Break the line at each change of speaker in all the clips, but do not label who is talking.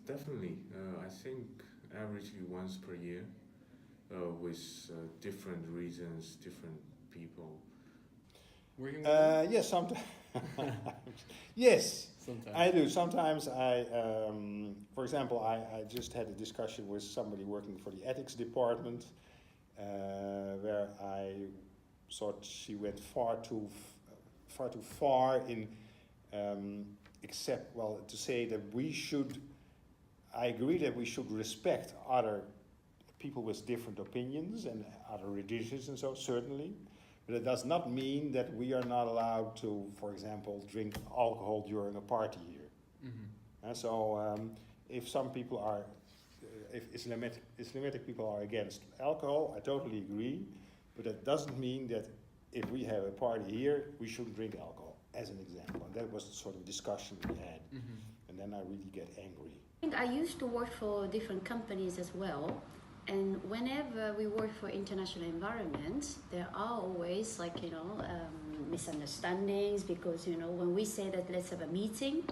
Definitely. I think averagely once per year, with different reasons, different people.
Working with them?
Yes, sometimes. Yes,
Sometimes.
I do. Sometimes for example, I just had a discussion with somebody working for the ethics department, where I thought she went far too far in, to say that we should. I agree that we should respect other people with different opinions and other religions and so, certainly. But it does not mean that we are not allowed to, for example, drink alcohol during a party here.
Mm-hmm.
And so, if some people are, if Islamic people are against alcohol, I totally agree. But that doesn't mean that if we have a party here, we shouldn't drink alcohol, as an example. And that was the sort of discussion we had.
Mm-hmm.
And then I really get angry.
I think I used to work for different companies as well. And whenever we work for international environments, there are always misunderstandings because, when we say that let's have a meeting,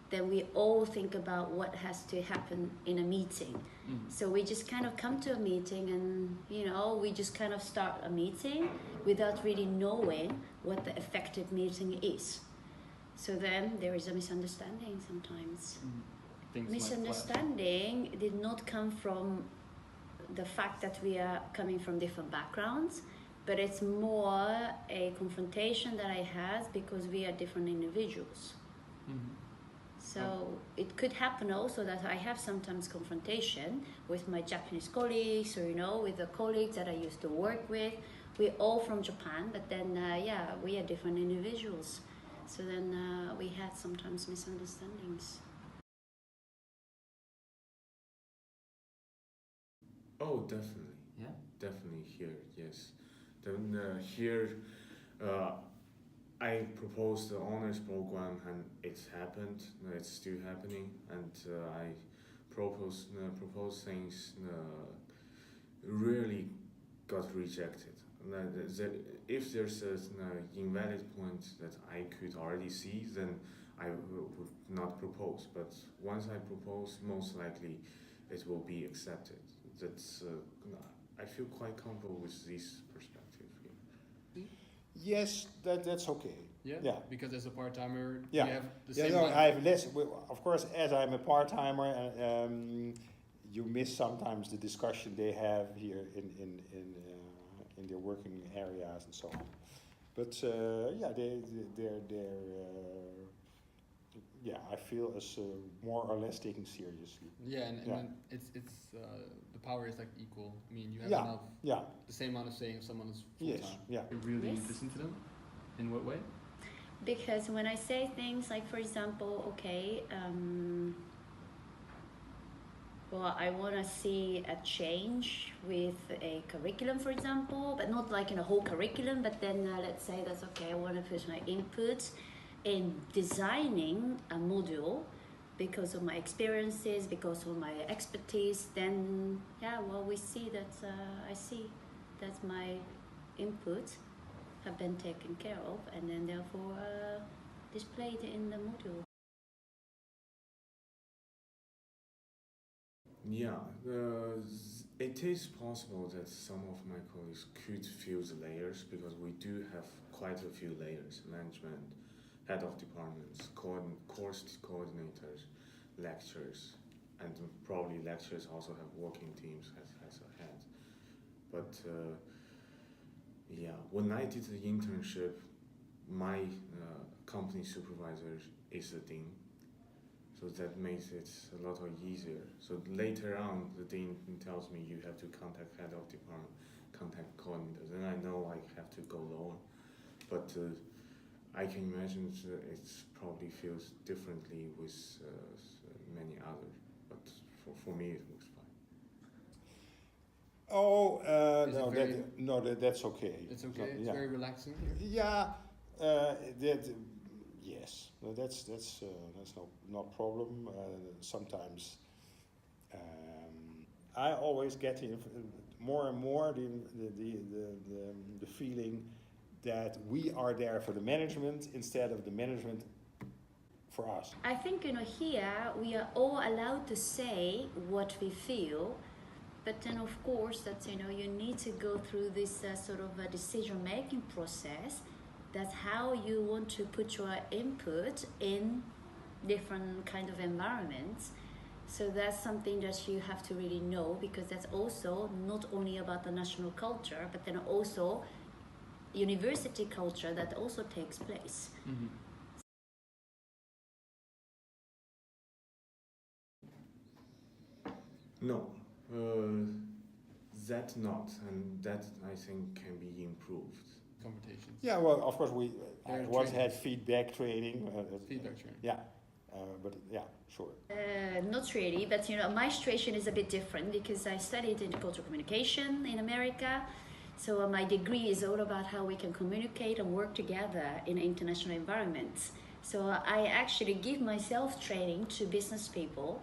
then we all think about what has to happen in a meeting.
Mm-hmm.
So we just kind of come to a meeting and, we just kind of start a meeting without really knowing what the effective meeting is. So then there is a misunderstanding sometimes.
Mm-hmm.
Misunderstanding did not come from the fact that we are coming from different backgrounds, but it's more a confrontation that I had because we are different individuals.
Mm-hmm.
So it could happen also that I have sometimes confrontation with my Japanese colleagues or, with the colleagues that I used to work with. We're all from Japan, but then, we are different individuals. So then we had sometimes misunderstandings.
Oh, definitely.
Yeah.
Definitely here, yes. Then here, I proposed the honors program and it's happened. It's still happening, and I propose things really got rejected. If there's an invalid point that I could already see, then I would not propose. But once I propose, most likely it will be accepted. That's I feel quite comfortable with this perspective here.
Yes, that's okay.
Yeah?
Yeah.
Because as a part-timer,
Yeah.
you have the
Yeah,
same
no,
amount
I have less. Of course, as I'm a part-timer, you miss sometimes the discussion they have here in their working areas and so on. But I feel as more or less taken seriously.
Yeah, and
Yeah.
then it's the power is like equal. I mean, you have
Yeah,
enough,
yeah,
the same amount of saying if someone is full
yes,
time.
yeah.
You really
Yes.
listen to them. In what way?
Because when I say things like, for example, I want to see a change with a curriculum, for example, but not like in a whole curriculum, but then let's say that's okay, I want to put my input in designing a module because of my experiences, because of my expertise, then, we see that, I see that my input have been taken care of and then therefore displayed in the module.
Yeah, it is possible that some of my colleagues could feel the layers because we do have quite a few layers: management, head of departments, course coordinators, lecturers, and probably lecturers also have working teams as a head. But when I did the internship, my company supervisor is the dean. So that makes it a lot easier. So later on, the dean tells me you have to contact head of department, contact coordinators, and I know I have to go lower. But I can imagine it probably feels differently with many others. But for me, it looks fine.
Oh, that's okay.
It's
So,
okay. It's
yeah.
very relaxing here.
Yeah, yes, no, that's no problem. Sometimes I always get more and more the feeling that we are there for the management instead of the management for us.
I think, here we are all allowed to say what we feel, but then of course that, you need to go through this sort of a decision-making process. That's how you want to put your input in different kind of environments. So that's something that you have to really know, because that's also not only about the national culture, but then also university culture that also takes place.
Mm-hmm.
No, that not, and that I think can be improved.
Conversations.
Yeah, well, of course I
There are
once had
trainings.
feedback training.
Feedback training.
Yeah, but yeah, sure.
Not really, but my situation is a bit different because I studied intercultural communication in America. So my degree is all about how we can communicate and work together in international environments. So I actually give myself training to business people